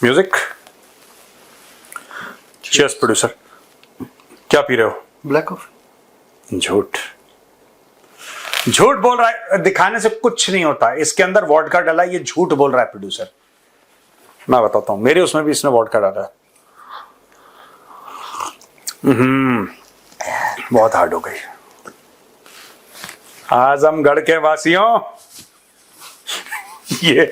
Music. Cheers producer. क्या P रहे हो? Black coffee. झूठ झूठ बोल रहा है, दिखाने से कुछ नहीं होता। इसके अंदर वोडका डाला, ये झूठ बोल रहा है प्रोड्यूसर। मैं बताता हूं, मेरे उसमें भी इसने वोडका डाला है। बहुत हार्ड हो गई। आजमगढ़ के वासियों, ये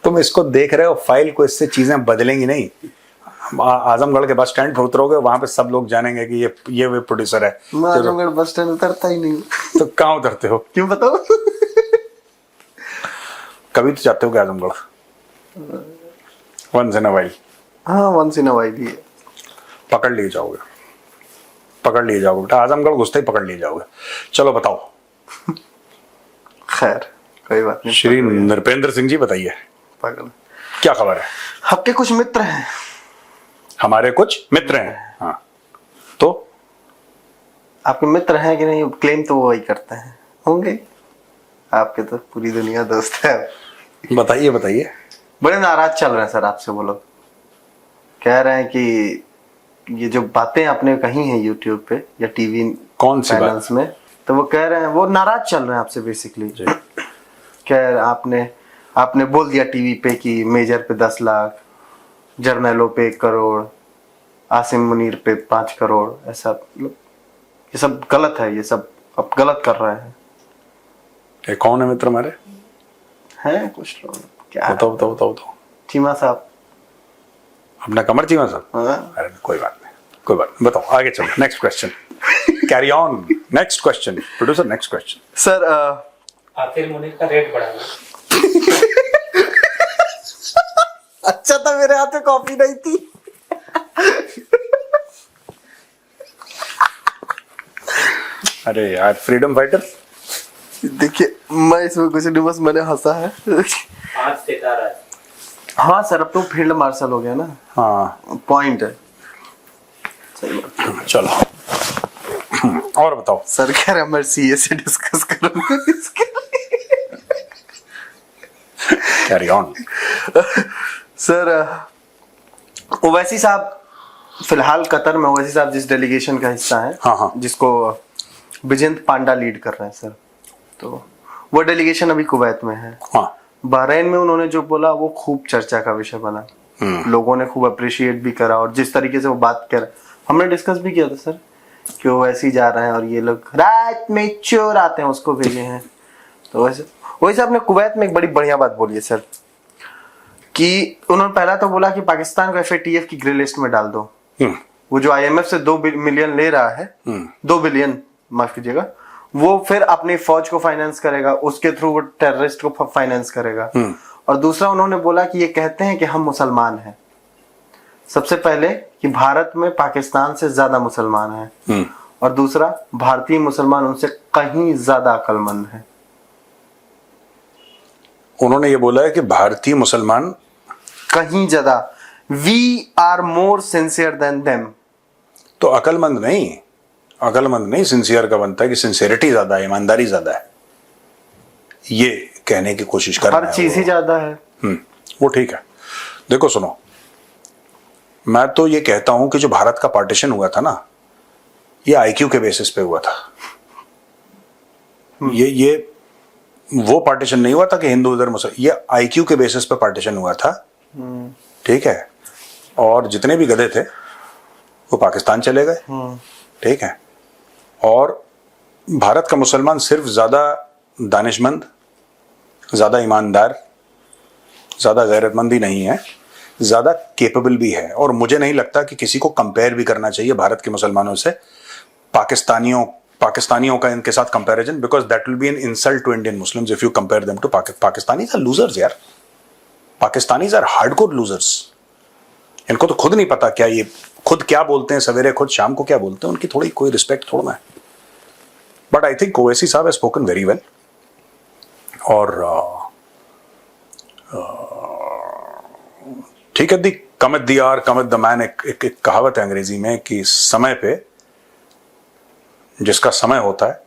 तुम इसको देख रहे हो, फाइल को, इससे चीजें बदलेंगी नहीं। आजमगढ़ के बस स्टैंड पर उतरोगे, वहां पे सब लोग जानेंगे कि ये वे प्रोड्यूसर है। मैं आजमगढ़ बस स्टैंड उतरता ही नहीं। तो कहाँ उतरते हो? क्यों बताओ? कभी तो जाते हो क्या Azamgarh? Once in a while. हाँ, वंस इन अ वाइल ही। पकड़ लिए जाओगे, पकड़ लिए जाओगे बेटा, आजमगढ़ घुसते ही पकड़ लिए जाओगे। चलो बताओ। खैर, कोई बात नहीं। श्री नृपेंद्र सिंह जी बताइए, पागल, क्या खबर है? आपके कुछ मित्र हैं। हमारे कुछ मित्र हैं। हाँ, तो आपके मित्र हैं कि नहीं? क्लेम तो वो ही करते हैं, होंगे। आपके तो पूरी दुनिया दोस्त है। बताइए बताइए। बड़े नाराज चल रहे हैं सर आपसे वो लोग। कह रहे हैं कि ये जो बातें आपने कही हैं यूट्यूब पे या टीवी कौन सी चैनल्स में, तो वो कह रहे हैं, वो नाराज चल रहे हैं आपसे बेसिकली। कह आपने बोल दिया टीवी पे कि मेजर पे 10 लाख, जर्नैलों पे 1 करोड़, आसिम मुनीर पे 5 करोड़, ऐसा। ये सब गलत है, ये सब अब गलत कर रहे हैं। ये कौन है मित्र हमारे? हैं कुछ लोग। क्या बताओ बताओ बताओ बताओ। चीमा साहब। अपना कमर चीमा साहब? हाँ। अरे कोई बात नहीं, कोई बात नहीं, बताओ आगे चलो। Next question, carry on. Next question producer, next question. Sir आखिर मुनीर का रेट बढ़ा। अच्छा था मेरे हाथ में कॉफी नहीं थी। अरे यार, फ्रीडम फाइटर। देखिए, मैं इसमें कुछ नहीं, बस मैंने हंसा है। 5 सितारा है। हाँ सर, अब तो फील्ड मार्शल हो गया ना। हाँ, पॉइंट है। सही बात। चलो और बताओ। सर कह रहे मैं सीए से डिस्कस करूंगा इसके। Carry on. सर ओवैसी साहब फिलहाल कतर में, ओवैसी साहब जिस डेलीगेशन का हिस्सा है, हाँ हाँ, जिसको विजेंद्र पांडा लीड कर रहे हैं सर, तो वो डेलीगेशन अभी कुवैत में है। हाँ, बहरीन में उन्होंने जो बोला वो खूब चर्चा का विषय बना। लोगों ने खूब अप्रिशिएट भी करा, और जिस तरीके से वो बात कर, हमने डिस्कस भी किया था सर कि वो ऐसे ही जा रहे हैं और ये लोग रात में चोर आते हैं, उसको भेजे हैं। तो वैसे आपने कुवैत में एक बड़ी बढ़िया बात बोली है सर, कि उन्होंने पहला तो बोला कि पाकिस्तान को FATF की ग्रे लिस्ट में डाल दो। वो जो IMF से 2 मिलियन ले रहा है, 2 बिलियन माफ कीजिएगा, वो फिर अपनी फौज को फाइनेंस करेगा, उसके थ्रू वो टेररिस्ट को फाइनेंस करेगा। और दूसरा उन्होंने बोला कि ये कहते हैं कि हम मुसलमान हैं। सबसे पहले कि भारत में पाकिस्तान से ज्यादा मुसलमान हैं, और दूसरा भारतीय मुसलमान उनसे कहीं ज्यादा अक्लमंद हैं। उन्होंने ये बोला है कि भारतीय मुसलमान कहीं ज्यादा, we are more sincere than them. तो अकलमंद नहीं, सिंसियर का बनता है कि सिंसियरिटी ज्यादा है, ईमानदारी ज्यादा है, ये कहने की कोशिश कर रहे हैं। हर चीज ही ज्यादा है। वो ठीक है। देखो सुनो, मैं तो ये कहता हूं कि जो भारत का पार्टीशन हुआ था ना, ये IQ के बेसिस पे हुआ था। ये वो पार्टीशन नहीं हुआ था कि हिंदू उधर मुसलमान, ये IQ के बेसिस पे पार्टीशन हुआ था। ठीक है। और जितने भी गधे थे वो पाकिस्तान चले गए। ठीक है। और भारत का मुसलमान सिर्फ ज्यादा दानिशमंद, ज्यादा ईमानदार, ज्यादा गैरतमंद ही नहीं है, ज्यादा केपेबल भी है। और मुझे नहीं लगता कि किसी को कंपेयर भी करना चाहिए भारत के मुसलमानों से पाकिस्तानियों का इनके साथ comparison, because that will be an insult to Indian Muslims if you compare them to Pakistanis are losers यार। Pakistanis are hardcore losers. इनको तो खुद नहीं पता क्या ये खुद क्या बोलते हैं, सवेरे खुद शाम को क्या बोलते हैं, उनकी थोड़ी कोई रिस्पेक्ट थोड़ा है। बट आई थिंक ओवैसी साहब हैज स्पोकन वेरी वेल। और ठीक है, the commit the hour commit the man, एक कहावत है अंग्रेजी में कि समय पे जिसका समय होता है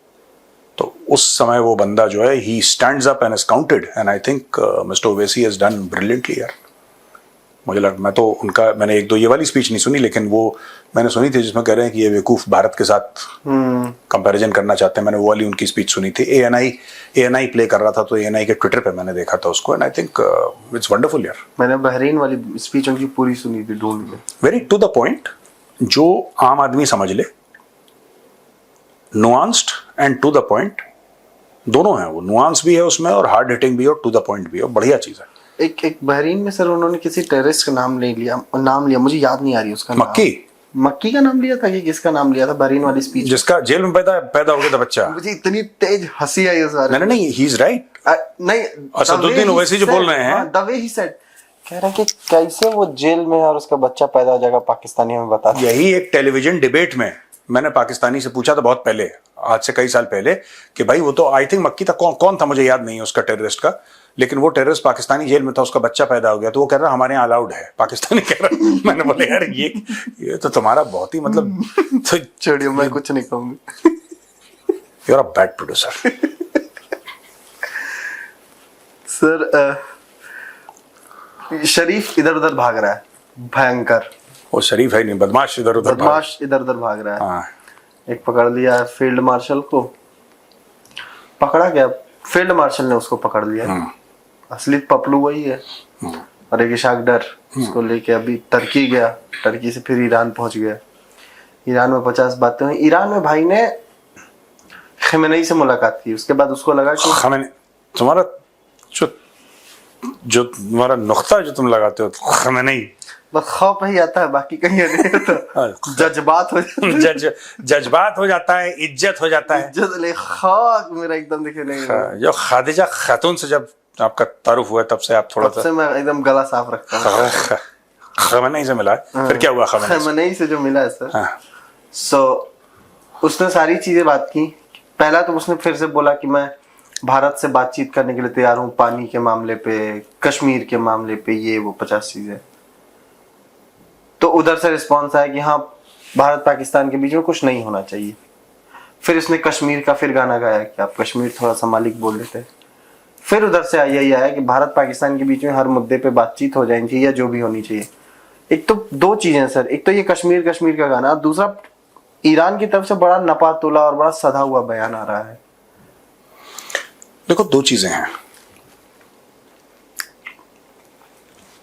तो उस समय वो बंदा जो है he stands up and is counted and I think mister Owaisi has done brilliantly यार। मुझे लग मैं तो उनका मैंने एक दो ये वाली स्पीच नहीं सुनी, लेकिन वो मैंने सुनी थी जिसमें कह रहे हैं कि ये बेवकूफ भारत के साथ कंपैरिजन करना चाहते हैं। मैंने वो वाली उनकी स्पीच सुनी थी। एएनआई प्ले कर रहा था तो एएनआई के ट्विटर पे मैंने देखा था उसको and I think it's wonderful यार। मैंने बहरीन वाली स्पीच उनकी पूरी सुनी थी ढूंढ के। वेरी टू द पॉइंट, जो आम आदमी समझ ले, nuanced and to the point दोनों है। वो नुआंस भी है उसमें और हार्ड हिटिंग भी है और टू द पॉइंट भी है, बढ़िया चीज है। एक बहरीन में सर उन्होंने किसी टेररिस्ट का नाम नहीं लिया, नाम लिया, मुझे याद नहीं आ रही उसका मक्की का नाम लिया था कि किसका नाम लिया था बहरीन वाली स्पीच, जिसका जेल में पैदा हो गया था बच्चा। मुझे इतनी तेज हंसी आई उस बारे में। नहीं ही इज राइट। नहीं, असदुद्दीन ओवैसी जो बोल रहे हैं, द वे ही सेड, कह रहा कि कैसे वो जेल में है और उसका बच्चा पैदा हो जाएगा, पाकिस्तानी हमें बता। यही एक टेलीविजन डिबेट में मैंने पाकिस्तानी से पूछा था बहुत पहले, आज से कई साल पहले, कि भाई वो तो आई थिंक मक्की था, कौन था मुझे याद नहीं है उसका टेररिस्ट का, लेकिन वो टेररिस्ट पाकिस्तानी जेल में था, उसका बच्चा पैदा हो गया, तो वो कह रहा हमारे यहाँ अलाउड है। पाकिस्तानी कह रहा मैंने बोला यार ये तो तुम्हारा बहुत ही मतलब तो छोड़िए, मैं कुछ नहीं कहूंगा। You are a bad producer. Sir Sharif इधर उधर भाग रहा है, भयंकर। वो शरीफ है नहीं, बदमाश इधर उधर भाग रहा है। हाँ। एक पकड़ लिया फील्ड मार्शल को, पकड़ा गया, फील्ड मार्शल ने उसको पकड़ लिया। असली पपलू वही है। और एक इशाक डर, उसको लेके अभी टर्की गया, टर्की से फिर ईरान पहुंच गया। ईरान में 50 बातें हुई। ईरान में भाई ने खमेनेई से मुलाकात की, उसके बाद उसको लगा कि तुम्हारा जो तुम्हारा नुक्ता जो तुम लगाते हो खमेनेई, बस खौफ ही आता है, बाकी कहीं नहीं तो जज्बात हो जाता है, इज्जत हो जाता है। इज्जत ले खौफ मेरा एकदम दिखे नहीं। जो खादिजा खातून से जब आपका तारुफ हुआ तब से आप थोड़ा सा मैं एकदम गला साफ रखता हूँ। खमेनेई से मिला है, फिर क्या हुआ? खमेनेई से जो मिला है सर, सो उसने सारी चीजें बात की। पहला तो उसने फिर से बोला कि मैं भारत से बातचीत करने के लिए तैयार हूँ, पानी के मामले पे, कश्मीर के मामले पे, ये वो 50 चीजें। तो उधर से रिस्पॉन्स आया कि हाँ भारत पाकिस्तान के बीच में कुछ नहीं होना चाहिए। फिर इसने कश्मीर का फिर गाना गाया कि आप कश्मीर थोड़ा सा मालिक बोल लेते। फिर उधर से यही आया कि भारत पाकिस्तान के बीच में हर मुद्दे पे बातचीत हो जानी चाहिए या जो भी होनी चाहिए। एक तो दो चीजें सर, एक तो ये कश्मीर का गाना, दूसरा ईरान की तरफ से बड़ा नपातुला और बड़ा सधा हुआ बयान आ रहा है। देखो, दो चीजें हैं,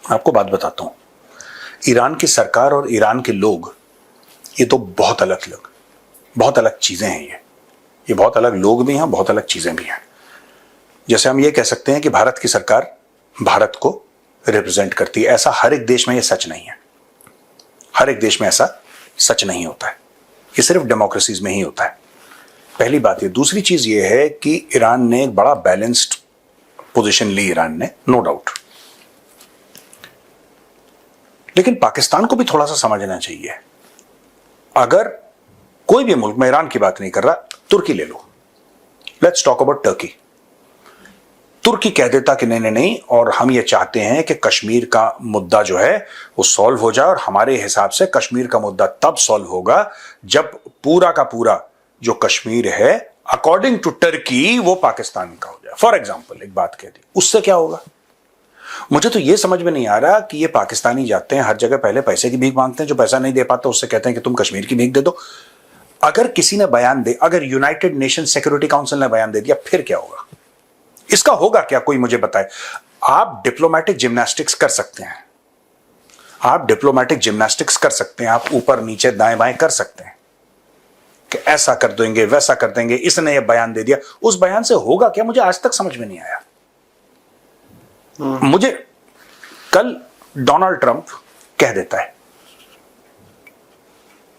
आपको बात बताता हूं। ईरान की सरकार और ईरान के लोग, ये तो बहुत अलग चीजें हैं। ये बहुत अलग लोग भी हैं, बहुत अलग चीजें भी हैं। जैसे हम ये कह सकते हैं कि भारत की सरकार भारत को रिप्रेजेंट करती है, ऐसा हर एक देश में ये सच नहीं है। हर एक देश में ऐसा सच नहीं होता है, ये सिर्फ डेमोक्रेसीज में ही होता है। पहली बात ये। दूसरी चीज ये है कि ईरान ने एक बड़ा बैलेंस्ड पोजीशन ली, ईरान ने, नो डाउट। लेकिन पाकिस्तान को भी थोड़ा सा समझना चाहिए। अगर कोई भी मुल्क, मैं ईरान की बात नहीं कर रहा, तुर्की ले लो, लेट्स टॉक अबाउट टर्की। तुर्की कह देता कि नहीं और हम ये चाहते हैं कि कश्मीर का मुद्दा जो है वो सॉल्व हो जाए, और हमारे हिसाब से कश्मीर का मुद्दा तब सॉल्व होगा जब पूरा का पूरा जो कश्मीर है अकॉर्डिंग टू टर्की वो पाकिस्तान का हो जाए। फॉर एग्जाम्पल एक बात कह दी, उससे क्या होगा? मुझे तो ये समझ में नहीं आ रहा कि ये पाकिस्तानी जाते हैं हर जगह, पहले पैसे की भीख मांगते हैं, जो पैसा नहीं दे पाते उससे कहते हैं कि तुम कश्मीर की भीख दे दो। अगर किसी ने बयान दे, अगर यूनाइटेड नेशन सिक्योरिटी काउंसिल ने बयान दे दिया, फिर क्या होगा? इसका होगा क्या, कोई मुझे बताए। आप डिप्लोमेटिक जिम्नास्टिक्स कर सकते हैं, आप ऊपर नीचे दाएं बाएं कर सकते हैं कि ऐसा कर देंगे, वैसा कर देंगे, इसने ये बयान दे दिया। उस बयान से होगा क्या, मुझे आज तक समझ में नहीं आया। मुझे कल डोनाल्ड ट्रंप कह देता है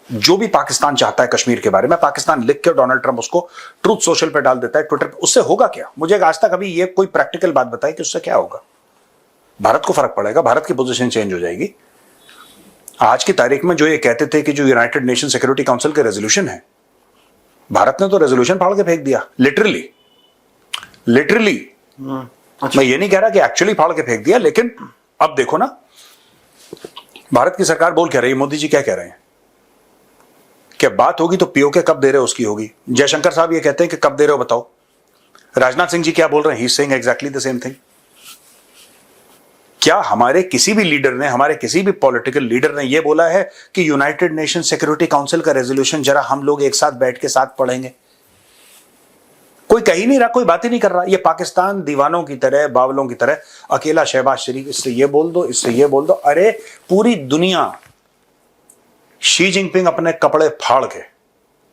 जो भी पाकिस्तान चाहता है कश्मीर के बारे में, पाकिस्तान लिख के डोनाल्ड ट्रंप उसको ट्रूथ सोशल पे डाल देता है, ट्विटर पे, उससे होगा क्या? मुझे आज तक अभी ये कोई प्रैक्टिकल बात बताई कि उससे क्या होगा। भारत को फर्क पड़ेगा, भारत की पोजीशन चेंज हो जाएगी। आज की तारीख में जो ये कहते थे कि जो यूनाइटेड नेशन सिक्योरिटी काउंसिल के रेजोल्यूशन है, भारत ने तो रेजोल्यूशन फाड़ के फेंक दिया, लिटरली। मैं ये नहीं कह रहा कि एक्चुअली फाड़ के फेंक दिया, लेकिन अब देखो ना, भारत की सरकार बोल कह रही है, मोदी जी क्या कह रहे हैं क्या बात होगी तो पीओके कब दे रहे हो उसकी होगी। जयशंकर साहब ये कहते हैं कि कब दे रहे हो बताओ। राजनाथ सिंह जी क्या बोल रहे हैं, he is saying exactly the same thing. क्या हमारे किसी भी लीडर ने, हमारे किसी भी पॉलिटिकल लीडर ने यह बोला है कि यूनाइटेड नेशन सिक्योरिटी काउंसिल का रेजोल्यूशन जरा हम लोग एक साथ बैठ के साथ पढ़ेंगे? कोई कह ही नहीं रहा, कोई बात ही नहीं कर रहा। ये पाकिस्तान दीवानों की तरह, बावलों की तरह अकेला शहबाज शरीफ, इससे ये बोल दो, इससे ये बोल दो। अरे पूरी दुनिया, शी जिनपिंग अपने कपड़े फाड़ के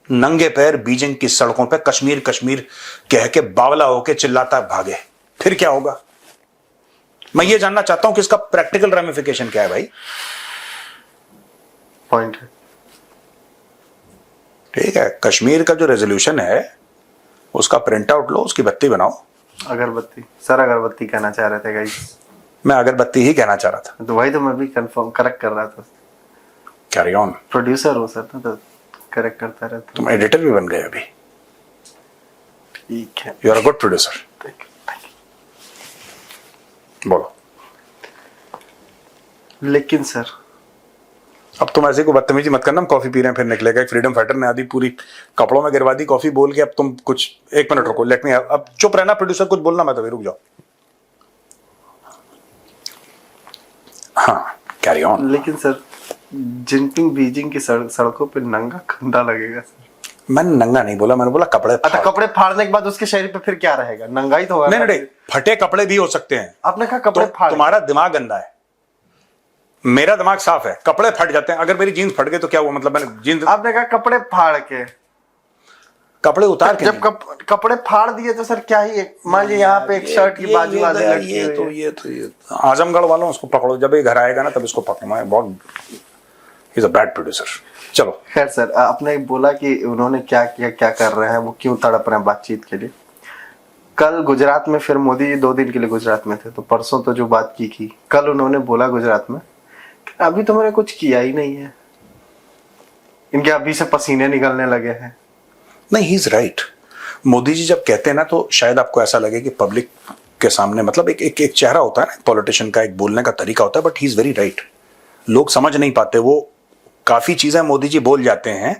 नंगे पैर बीजिंग की सड़कों पे कश्मीर कश्मीर कह के बावला होके चिल्लाता भागे, फिर क्या होगा? मैं ये जानना चाहता हूं कि इसका प्रैक्टिकल रेमिफिकेशन क्या है भाई। पॉइंट है। ठीक है, कश्मीर का जो रेजोल्यूशन है उसका प्रिंट आउट लो, उसकी बत्ती बनाओ। अगरबत्ती, सर अगरबत्ती कहना चाह रहे थे गाइस। मैं अगरबत्ती ही कहना चाह रहा था। तो वही तो मैं भी कंफर्म करेक्ट कर रहा था। Carry on. प्रोड्यूसर हूँ सर, तो करेक्ट करता रहता। तुम एडिटर भी बन गए अभी। ठीक है, you are a good producer. Thank you. बोलो। लेकिन सर अब तुम ऐसे को बदतमीजी मत करना, हम कॉफी पी रहे हैं फिर निकलेगा। फ्रीडम फाइटर ने आधी पूरी कपड़ों में गिरवा दी कॉफी बोल के। अब तुम कुछ, एक मिनट रुको, लेट मी, अब चुप रहना प्रोड्यूसर, कुछ बोलना मत, अभी रुक जाओ। हाँ, कैरी ऑन। लेकिन सर जिनपिंग बीजिंग की सड़कों पे नंगा खंडा लगेगा सर। मैंने नंगा नहीं बोला, मैंने बोला कपड़े अच्छा, फाड़। कपड़े फाड़ने के बाद उसके शरीर पे फिर क्या रहेगा? नंगा ही तो होगा। नहीं नहीं, फटे कपड़े भी हो सकते हैं। आपने कहा कपड़े फाड़, तुम्हारा दिमाग गंदा है, मेरा दिमाग साफ है। कपड़े फट जाते हैं, अगर मेरी जीन्स फट गई तो क्या हुआ? मतलब मैंने जीन्स, आपने कहा कपड़े फाड़ के, कपड़े उतार के जब कपड़े फाड़ दिए तो सर क्या ही, मान लीजिए यहाँ पे एक शर्ट की बाजू आधी लटकी हुई है। ये आजमगढ़ वालों उसको पकड़ो, जब ये घर आएगा ना तब इसको पकड़ना है। बहुत, he is a bad producer. चलो खैर सर, आपने बोला कि उन्होंने क्या किया, क्या कर रहे हैं, वो क्यों तड़प रहे हैं बातचीत के लिए। कल गुजरात में फिर मोदी जी 2 दिन के लिए गुजरात में थे, तो परसों तो जो बात की कल उन्होंने बोला गुजरात में, अभी तो मैंने कुछ किया ही नहीं है, इनके अभी से पसीने निकलने लगे हैं। नहीं, he is right. Modi ji जब कहते हैं ना तो शायद आपको ऐसा लगे कि पब्लिक के सामने, मतलब एक चेहरा होता है ना पॉलिटिशियन का, एक बोलने का तरीका होता है, but he is very right. लोग समझ नहीं पाते, वो काफी चीजें मोदी जी बोल जाते हैं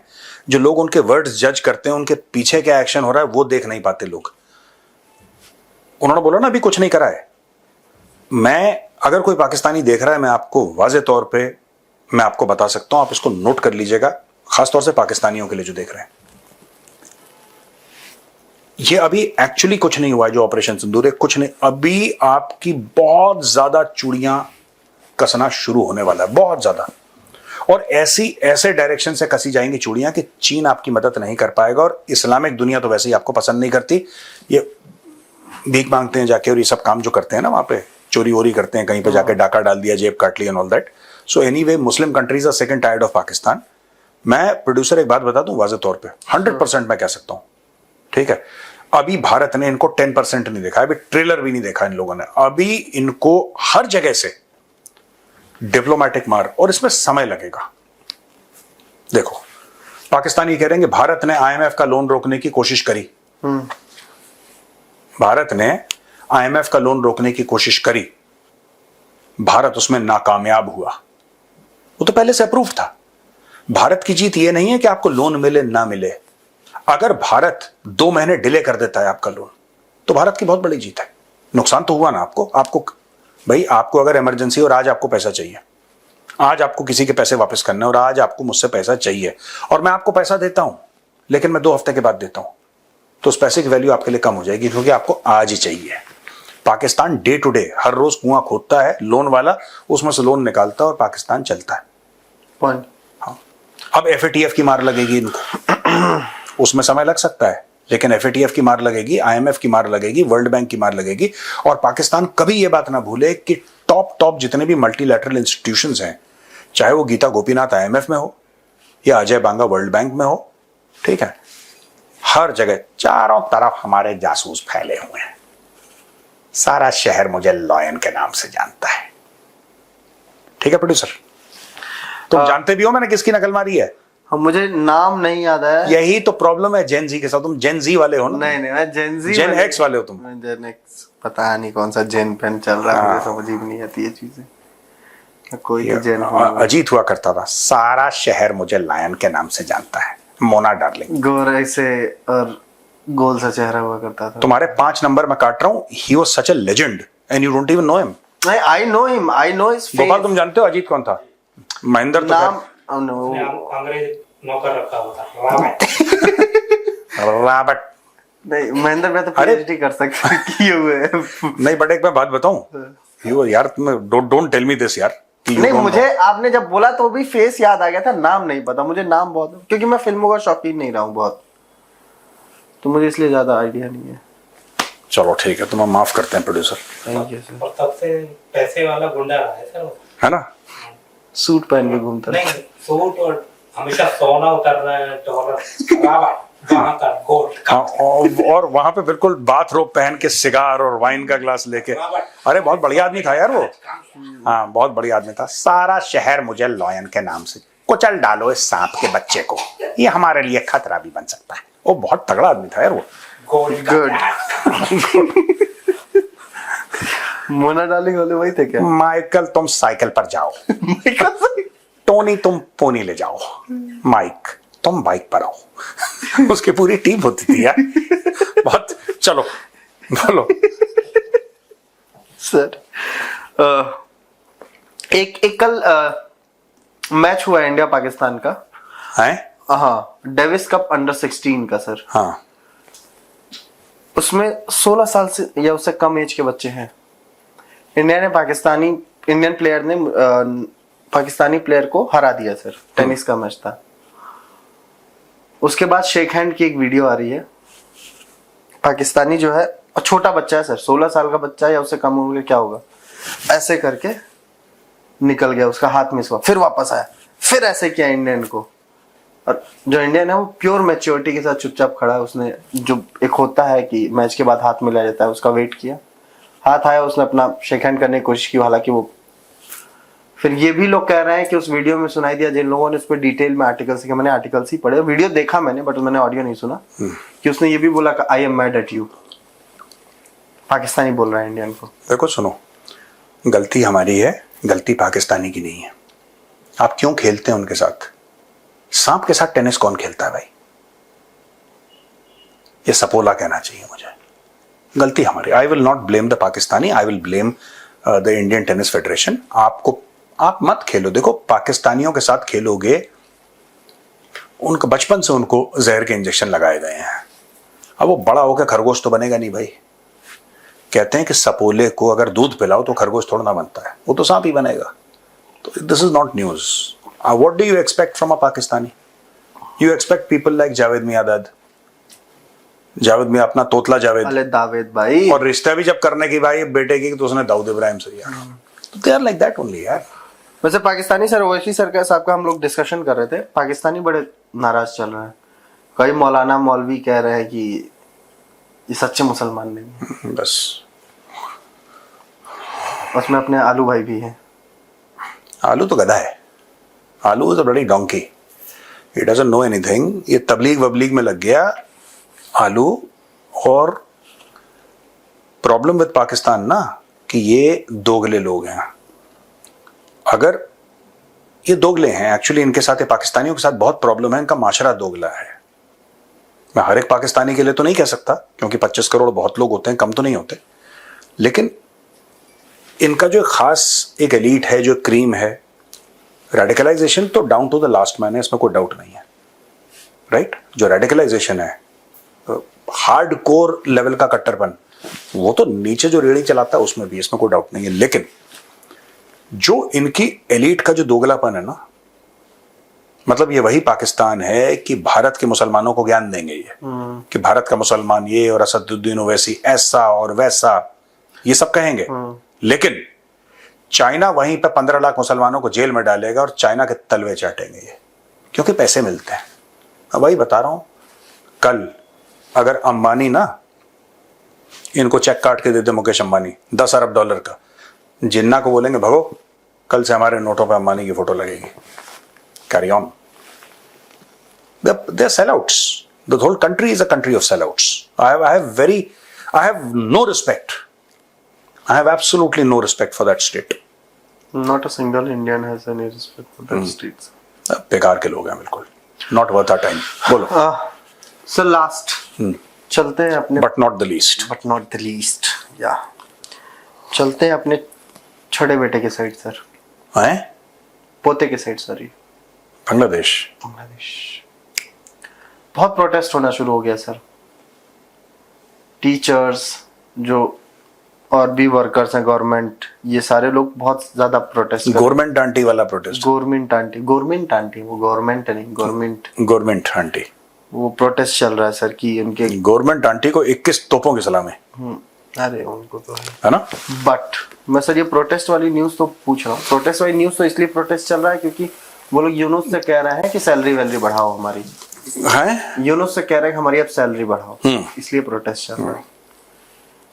जो लोग उनके वर्ड्स जज करते हैं, उनके पीछे क्या एक्शन हो रहा है वो देख नहीं पाते लोग। उन्होंने बोला ना अभी कुछ नहीं करा है। मैं, अगर कोई पाकिस्तानी देख रहा है, मैं आपको वाजे तौर पे मैं आपको बता सकता हूं, आप इसको नोट कर लीजिएगा, खासतौर से पाकिस्तानियों के लिए जो देख रहे हैं। ये अभी एक्चुअली कुछ नहीं हुआ है जो ऑपरेशन सिंदूर है, कुछ नहीं। अभी आपकी बहुत ज्यादा चूड़ियां कसना शुरू होने वाला है, बहुत ज्यादा। और ऐसे डायरेक्शन से कसी जाएंगी चूड़ियां कि चीन आपकी मदद नहीं कर पाएगा, और इस्लामिक दुनिया तो वैसे ही आपको पसंद नहीं करती। ये भीख मांगते हैं जाके, और ये सब काम जो करते हैं ना वहां पे, चोरी वोरी करते हैं, कहीं पे जाके डाका डाल दिया, जेब काट लिया and all that. So anyway, Muslim countries are second tiered of Pakistan. मैं प्रोड्यूसर एक बात बता दूं वाज़े तौर पे, 100% मैं कह सकता हूं, ठीक है। अभी भारत ने इनको 10% नहीं देखा, अभी ट्रेलर भी नहीं देखा इन लोगों ने। अभी इनको हर जगह से डिप्लोमेटिक मार, और इसमें समय लगेगा। देखो, पाकिस्तानी कह रहे हैं कि भारत ने आईएमएफ का लोन रोकने की कोशिश करी, भारत ने आईएमएफ का लोन रोकने की कोशिश करी, भारत उसमें नाकामयाब हुआ। वो तो पहले से अप्रूव था। भारत की जीत ये नहीं है कि आपको लोन मिले ना मिले। अगर भारत 2 महीने डिले कर देता है आपका लोन, तो भारत की बहुत बड़ी जीत है। नुकसान तो हुआ ना आपको भाई, आपको अगर इमरजेंसी और आज आपको पैसा चाहिए, आज आपको किसी के पैसे वापस करने, और आज आपको मुझसे पैसा चाहिए, और मैं आपको पैसा देता हूं, लेकिन मैं 2 हफ्ते के बाद देता हूं, तो उस पैसे की वैल्यू आपके लिए कम हो जाएगी, क्योंकि आपको आज ही चाहिए। पाकिस्तान डे टू डे हर रोज कुआं खोदता है, लोन वाला उसमें से लोन निकालता है, और पाकिस्तान चलता है। पॉइंट। हाँ, अब एफएटीएफ की मार लगेगी इनको, उसमें समय लग सकता है, लेकिन एफएटीएफ की मार लगेगी, आईएमएफ की मार लगेगी, वर्ल्ड बैंक की मार लगेगी। और पाकिस्तान कभी यह बात ना भूले कि टॉप जितने भी मल्टीलैटरल इंस्टीट्यूशंस हैं, चाहे वो गीता गोपीनाथ आईएमएफ में हो या अजय बांगा वर्ल्ड बैंक में हो, ठीक है, हर जगह चारों तरफ हमारे जासूस फैले हुए हैं। सारा शहर मुझे लॉयन के नाम से जानता है, ठीक है प्रोड्यूसर? तुम जानते भी हो मैंने किसकी नकल मारी है? हम, मुझे नाम नहीं याद है। यही तो प्रॉब्लम है जेन जी के साथ। तुम जेन जी वाले हो ना? नहीं, मैं जेन एक्स वाले हो तुम। जेन एक्स, पता नहीं कौन सा जेन पेन चल रहा है, मुझे समझ ही नहीं आती ये चीजें। कोई तो जैन अजीत हुआ करता था, सारा शहर मुझे लायन के नाम से जानता है, मोना डार्लिंग। गोरे से और गोल सा चेहरा हुआ करता था। तुम्हारे 5 नंबर में काट रहा हूँ, he was such a legend and you don't even know him. I know him, I know his face. Gopal तुम जानते हो अजीत कौन था? महेंद्र तो नाम उसने अंग्रेज नौकर रखा हुआ था, रॉबर्ट। नहीं, महेंद्र में तो अरे! पीएचडी कर सकते किए हुए हैं। नहीं बट एक मैं बात बताऊं, यार तुम डोंट टेल मी दिस यार कि you नहीं, don't मुझे know। आपने जब बोला तो भी फेस याद आ गया था, नाम नहीं पता मुझे। नाम बहुत, क्योंकि मैं फिल्मों का शौकीन नहीं रहा हूँ बहुत, तो मुझे इसलिए ज्यादा आइडिया नहीं है। चलो ठीक है, तुम्हें माफ करते हैं प्रोड्यूसर, थैंक यू सर। और तब से पैसे वाला गुंडा रहा है सर वो। है ना? सूट पहन के घूमता नहीं, सूट और हमेशा सोना उतर रहा है, डॉलर वहां का गोल्ड का। और वहां पे बिल्कुल बाथरोब पहन के सिगार और वाइन का ग्लास लेके, अरे बहुत बढ़िया आदमी था यार वो। हाँ बहुत बढ़िया आदमी था। सारा शहर मुझे लॉयन के नाम से, कुचल डालो इस सांप के बच्चे को, ये हमारे लिए खतरा भी बन सकता है। वो बहुत तगड़ा आदमी था यार वो। Gold good. मोना डार्लिंग वाले वही थे क्या? माइकल तुम साइकिल पर जाओ, टोनी तुम पोनी ले जाओ, माइक तुम बाइक पर आओ। उसकी पूरी टीम होती थी यार, बहुत। चलो बोलो सर। एक कल मैच हुआ इंडिया पाकिस्तान का, है? हाँ, डेविस कप अंडर 16 का सर। हाँ उसमें 16 साल से या उससे कम एज के बच्चे हैं। इंडियन प्लेयर ने पाकिस्तानी प्लेयर को हरा दिया सर। टेनिस का मैच था। उसके बाद शेक हैंड की एक वीडियो आ रही है। पाकिस्तानी जो है, छोटा बच्चा है सर, 16 साल का बच्चा है या उससे कम उम्र का, क्या होगा, ऐसे करके निकल गया, उसका हाथ मिस हुआ, फिर वापस आया, फिर ऐसे किया इंडियन को। और जो इंडियन है वो प्योर मैच्योरिटी के साथ चुपचाप खड़ा है। उसने जो एक होता है कि मैच के बाद हाथ मिलाया जाता है, उसका वेट किया, हाथ आया, उसने अपना शेक हैंड करने की कोशिश की, हालांकि वो, फिर ये भी लोग कह रहे हैं कि उस वीडियो में सुनाई दिया, जिन लोगों ने उस पर डिटेल में आर्टिकल्स लिखे, मैंने आर्टिकल्स ही पढ़े, वीडियो देखा मैंने बट मैंने ऑडियो नहीं सुना, कि उसने ये भी बोला कि I am mad at you. Pakistani बोल रहा है इंडियन को। देखो सुनो, गलती हमारी है, गलती पाकिस्तानी की नहीं है। आप क्यों खेलते हैं उनके साथ? सांप के साथ टेनिस कौन खेलता है भाई? ये सपोला कहना चाहिए मुझे। गलती हमारी। I will not blame the Pakistani, I will blame the Indian tennis federation. आप मत खेलो। देखो पाकिस्तानियों के साथ खेलोगे, उनको बचपन से उनको जहर के इंजेक्शन लगाए गए हैं। अब वो बड़ा होकर खरगोश तो बनेगा नहीं भाई। कहते हैं कि सपोले को अगर दूध पिलाओ तो खरगोश थोड़ा ना बनता है, वो तो सांप ही बनेगा। तो this is not news. What do you expect from a Pakistani? You expect people like Javed Miandad. Javed मियां अपना तोतला जावेद, अरे दावेद भाई, और रिश्ता भी जब करने की भाई बेटे की, तो उसने दाऊद इब्राहिम से किया। तो they are like that only यार। वैसे पाकिस्तानी सर, ओवैसी सर का साहब का हम लोग डिस्कशन कर रहे थे, पाकिस्तानी बड़े नाराज चल रहे हैं। कई मौलाना मौलवी कह रहे हैं कि ये सच्चे मुसलमान नहीं है। बस उसमें अपने आलू भाई भी हैं। आलू तो गधा है। आलू is a bloody donkey, he doesn't know anything. ये तबलीग वबलीग में लग गया आलू। और प्रॉब्लम विद पाकिस्तान ना कि ये दोगले लोग हैं। अगर ये दोगले हैं एक्चुअली, इनके साथ, ये पाकिस्तानियों के साथ बहुत प्रॉब्लम है, इनका माशरा दोगला है। मैं हर एक पाकिस्तानी के लिए तो नहीं कह सकता, क्योंकि 25 करोड़ बहुत लोग होते हैं, कम तो नहीं होते। लेकिन इनका जो खास एक एलीट है, जो क्रीम है, रेडिकलाइजेशन तो down to the last man है, इसमें कोई डाउट नहीं है। राइट? जो रेडिकलाइजेशन है, हार्ड कोर लेवल का कट्टरपन, वो तो नीचे जो रेड़ी चलाता है उसमें भी, इसमें कोई डाउट नहीं है। लेकिन जो इनकी एलीट का जो दोगलापन है ना, मतलब ये वही पाकिस्तान है कि भारत के मुसलमानों को ज्ञान देंगे ये, कि भारत का मुसलमान ये और असदुद्दीन ओवैसी ऐसा और वैसा, ये सब कहेंगे। लेकिन चाइना वहीं पे 15 लाख मुसलमानों को जेल में डालेगा और चाइना के तलवे चाटेंगे ये, क्योंकि पैसे मिलते हैं। अब वही बता रहा हूं, कल अगर अंबानी ना इनको चेक काट के देते, मुकेश अंबानी $10 अरब का, जिन्ना को बोलेंगे भगो, कल से हमारे नोटों पे अंबानी की फोटो लगेगी। Carry on. They're sellouts. The whole country is a country of sellouts. I have no respect. I have absolutely no respect for that state. Not a single Indian has any respect for that streets. बेकार के लोग हैं बिल्कुल, not worth our time. बोलो। Sir last चलते हैं अपने, but not the least. But not the least, या चलते हैं अपने छोटे बेटे के साइड सर, हैं? पोते के साइड सॉरी, बांग्लादेश। बांग्लादेश बहुत प्रोटेस्ट होना शुरू हो गया सर। टीचर्स जो और भी वर्कर्स हैं गवर्नमेंट, ये सारे लोग बहुत ज्यादा प्रोटेस्ट कर, गवर्नमेंट आंटी वाला प्रोटेस्ट। गवर्नमेंट आंटी वो गवर्नमेंट नहीं, गवर्नमेंट आंटी वो प्रोटेस्ट चल रहा है सर कि उनके गवर्नमेंट आंटी को 21 तोपों की सलामी, अरे उनको तो है ना। बट मैं सर ये प्रोटेस्ट वाली न्यूज तो पूछ रहा हूँ, प्रोटेस्ट वाली न्यूज तो इसलिए प्रोटेस्ट चल रहा है क्योंकि वो लोग यूनुस से कह रहे हैं कि सैलरी वैलरी बढ़ाओ हमारी, है यूनुस से कह रहे हैं कि हमारी अब सैलरी बढ़ाओ, इसलिए प्रोटेस्ट चल रहा है।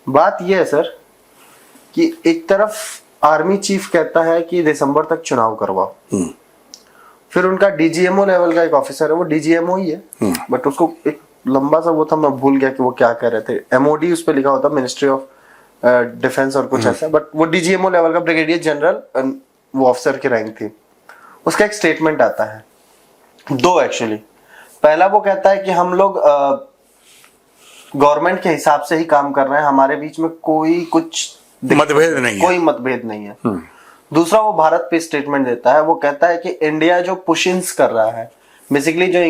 बात ये है सर कि एक तरफ आर्मी चीफ कहता है कि दिसंबर तक चुनाव करवाओ, फिर उनका डीजीएमओ लेवल का एक ऑफिसर है, वो डीजीएमओ ही है बट उसको एक लंबा सा वो था, मैं भूल गया कि वो क्या कह रहे थे, एमओडी उस पर लिखा होता, मिनिस्ट्री ऑफ डिफेंस और कुछ ऐसा, बट वो डीजीएमओ लेवल का ब्रिगेडियर जनरल वो ऑफिसर की रैंक थी। उसका एक स्टेटमेंट आता है, दो एक्चुअली। पहला वो कहता है कि हम लोग गवर्नमेंट के हिसाब से ही काम कर रहे हैं, हमारे बीच में कोई कुछ मतभेद नहीं है, कोई मतभेद नहीं है। दूसरा वो भारत पे स्टेटमेंट देता है, वो कहता है कि इंडिया जो पुश-इन्स कर रहा है, बेसिकली जो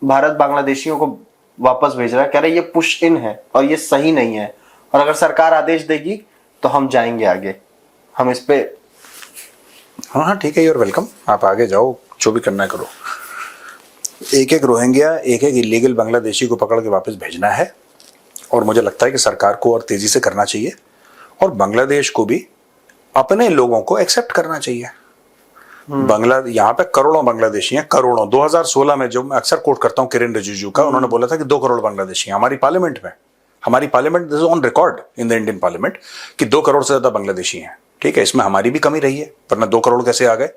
भारत बांग्लादेशियों को वापस भेज रहा है, कह रहा है ये पुश इन है और ये सही नहीं है, और अगर सरकार आदेश देगी तो हम जाएंगे आगे, हम इस पे। हाँ हाँ ठीक है, यूर वेलकम, आप आगे जाओ, जो भी करना है करो। एक एक रोहिंग्या, एक एक इलीगल बांग्लादेशी को पकड़ के वापस भेजना है, और मुझे लगता है कि सरकार को और तेजी से करना चाहिए, और बांग्लादेश को भी अपने लोगों को एक्सेप्ट करना चाहिए। यहाँ पे करोड़ों बांग्लादेशी हैं, करोड़ों। 2016 में जो मैं अक्सर कोट करता हूं किरेन रिजिजू का, उन्होंने बोला था कि 2 करोड़ बांग्लादेशी हैं हमारी पार्लियामेंट में, हमारी parliament this is on record in the Indian parliament कि 2 करोड़ से ज्यादा बांग्लादेशी हैं। ठीक है, इसमें हमारी भी कमी रही है, वरना 2 करोड़ कैसे आ गए?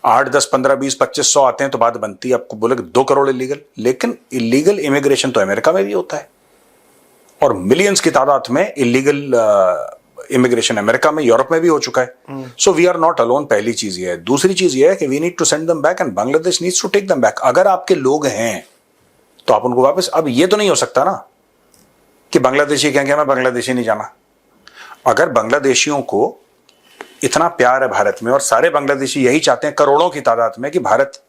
8, 10, 15, 20, 2500 आते हैं तो बात बनती है। आपको बोले कि 2 करोड़ इलीगल, लेकिन इलीगल इमिग्रेशन तो अमेरिका में भी होता है, और मिलियंस की तादाद में इलीगल इमिग्रेशन अमेरिका में, यूरोप में भी हो चुका है। So we are not alone, पहली चीज ये है। दूसरी चीज ये है कि we need to send them back and Bangladesh needs to take them back. अगर आपके लोग हैं तो आप उनको वापस, अब ये तो नहीं हो सकता ना कि बांग्लादेशी कहेंगे मैं बांग्लादेशी नहीं जाना। अगर बांग्लादेशियों को इतना प्यार है भारत में, और सारे बांग्लादेशी यही चाहते हैं करोड़ों की तादाद में कि भारत,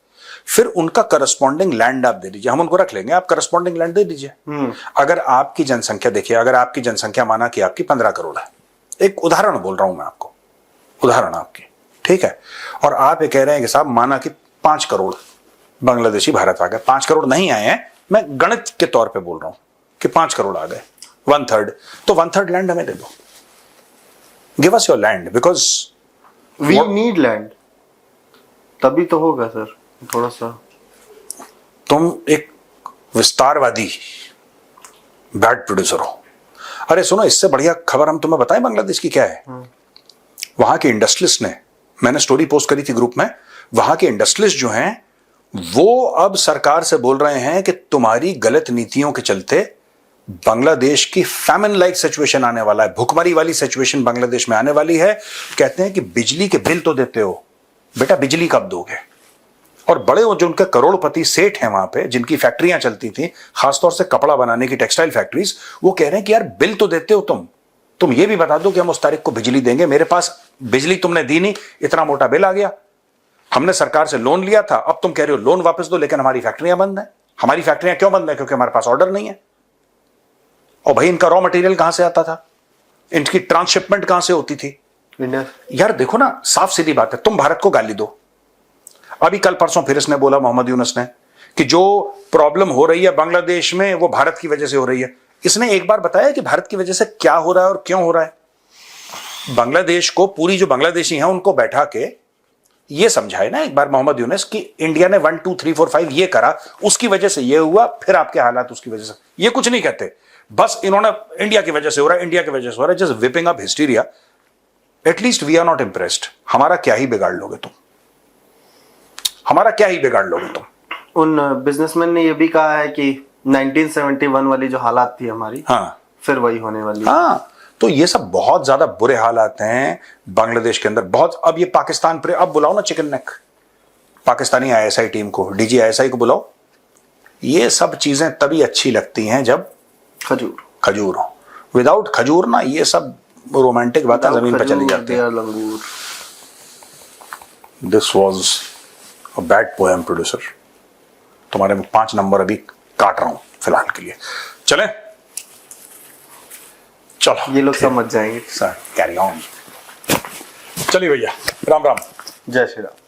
फिर उनका करस्पॉन्डिंग लैंड आप दे दीजिए, हम उनको रख लेंगे, आप करस्पॉन्डिंग लैंड दे दीजिए। अगर आपकी जनसंख्या देखिए, अगर आपकी जनसंख्या माना कि आपकी 15 करोड़ है, एक उदाहरण बोल रहा हूं मैं आपको, उदाहरण आपकी, ठीक है, और आप ये कह रहे हैं कि साहब माना कि 5 करोड़ बांग्लादेशी भारत आ गए, 5 करोड़ नहीं आए हैं, मैं गणित के तौर पे बोल रहा हूं कि 5 करोड़ आ गए, 1/3, तो 1/3 लैंड हमें दे दो, give us your land, because we need land, तभी तो होगा सर। थोड़ा सा तुम एक विस्तारवादी बैड प्रोड्यूसर हो। अरे सुनो, इससे बढ़िया खबर हम तुम्हें बताएं बांग्लादेश की क्या है। वहां के इंडस्ट्रियलिस्ट ने, मैंने स्टोरी पोस्ट करी थी ग्रुप में, वहां के इंडस्ट्रियलिस्ट जो हैं वो अब सरकार से बोल रहे हैं कि तुम्हारी गलत नीतियों के चलते बांग्लादेश की फैमिन लाइक सिचुएशन आने वाला है, भुखमरी वाली सिचुएशन बांग्लादेश में आने वाली है। कहते हैं कि बिजली के बिल तो देते हो बेटा, बिजली कब दोगे? और बड़े वो जो उनके करोड़पति सेठ हैं वहां पे, जिनकी फैक्ट्रियां चलती थी, खासतौर से कपड़ा बनाने की टेक्सटाइल फैक्ट्रीज, वो कह रहे हैं कि यार बिल तो देते हो तुम ये भी बता दो कि हम उस तारीख को बिजली देंगे, मेरे पास बिजली तुमने दी नहीं, इतना मोटा बिल आ गया, हमने सरकार से लोन लिया था, अब तुम कह रहे हो लोन वापस दो, लेकिन हमारी फैक्ट्रियां बंद है। हमारी फैक्ट्रियां क्यों बंद है? क्योंकि हमारे पास ऑर्डर नहीं है। और भाई इनका रॉ मटेरियल कहां से आता था, इनकी ट्रांसशिपमेंट कहां से होती थी? यार देखो ना, साफ सीधी बात है, तुम भारत को गाली दो। अभी कल परसों फिर इसने बोला, मोहम्मद यूनुस ने, कि जो प्रॉब्लम हो रही है बांग्लादेश में वो भारत की वजह से हो रही है। इसने एक बार बताया कि भारत की वजह से क्या हो रहा है और क्यों हो रहा है? बांग्लादेश को, पूरी जो बांग्लादेशी हैं उनको बैठा के ये समझाए ना एक बार मोहम्मद यूनुस कि इंडिया ने 1 2 3 4 5 ये करा, उसकी वजह से ये हुआ, फिर आपके हालात उसकी वजह से। ये कुछ नहीं कहते, बस इन्होंने इंडिया की वजह से हो रहा है, इंडिया की वजह से हो रहा है, just whipping up hysteria. At least we are not impressed. हमारा क्या ही बिगाड़ लोगे तुम, हमारा क्या ही बिगाड़ लोगे तुम। उन बिजनेसमैन ने ये भी कहा है कि 1971 वाली जो हालात थी हमारी, हाँ, फिर वही होने वाली है। हाँ, तो ये सब बहुत ज्यादा बुरे हालात हैं बांग्लादेश के अंदर। बहुत, अब ये पाकिस्तान पर अब बुलाओ ना chicken neck, Pakistani ISI team को, डीजी आईएसआई को बुलाओ। ये सब चीजें तभी अच्छी लगती हैं जब खजूर हो। विदाउट खजूर ना ये सब रोमांटिक बातें जमीन पर चली जाती हैं। This was a bad poem producer. तुम्हारे में 5 नंबर अभी काट रहा हूं फिलहाल के लिए। चलें, चलो ये लोग समझ जाएंगे। Sir carry on. चलिए भैया, राम राम। जय श्री राम।